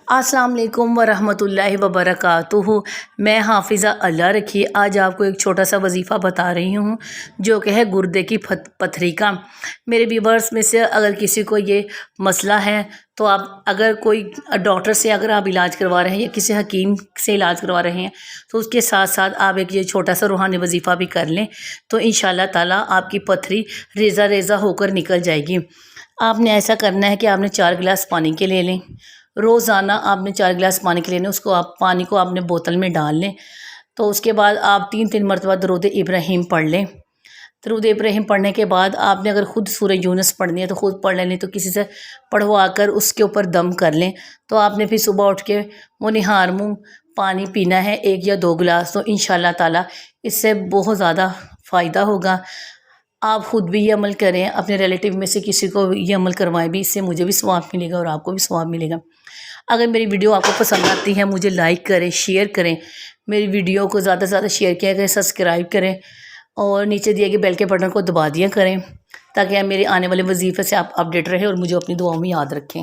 السلام علیکم ورحمۃ اللہ وبرکاتہ۔ میں حافظہ اللہ رکھی آج آپ کو ایک چھوٹا سا وظیفہ بتا رہی ہوں جو کہ ہے گردے کی پتھری کا۔ میرے ویورس میں سے اگر کسی کو یہ مسئلہ ہے تو آپ اگر کوئی ڈاکٹر سے اگر آپ علاج کروا رہے ہیں یا کسی حکیم سے علاج کروا رہے ہیں تو اس کے ساتھ ساتھ آپ ایک یہ چھوٹا سا روحانی وظیفہ بھی کر لیں تو انشاءاللہ تعالیٰ آپ کی پتھری ریزہ ریزہ ہو کر نکل جائے گی۔ آپ نے ایسا کرنا ہے کہ آپ نے 4 گلاس پانی کے لے لیں، روزانہ آپ نے 4 گلاس پانی کے لینے، اس کو پانی کو آپ نے بوتل میں ڈال لیں۔ تو اس کے بعد آپ 3 مرتبہ درود ابراہیم پڑھ لیں۔ درود ابراہیم پڑھنے کے بعد آپ نے اگر خود سورہ یونس پڑھنی ہے تو خود پڑھ لیں، تو کسی سے پڑھوا کر اس کے اوپر دم کر لیں۔ تو آپ نے پھر صبح اٹھ کے وہ نہار منہ پانی پینا ہے 1 یا 2 گلاس، تو انشاءاللہ تعالیٰ اس سے بہت زیادہ فائدہ ہوگا۔ آپ خود بھی یہ عمل کریں، اپنے ریلیٹیو میں سے کسی کو یہ عمل کروائیں بھی، اس سے مجھے بھی ثواب ملے گا اور آپ کو بھی ثواب ملے گا۔ اگر میری ویڈیو آپ کو پسند آتی ہے مجھے لائک کریں، شیئر کریں، میری ویڈیو کو زیادہ سے زیادہ شیئر کیا کریں، سبسکرائب کریں اور نیچے دیے گئے بیل کے بٹن کو دبا دیا کریں تاکہ میرے آنے والے وظیفے سے آپ اپڈیٹ رہیں اور مجھے اپنی دعاؤں میں یاد رکھیں۔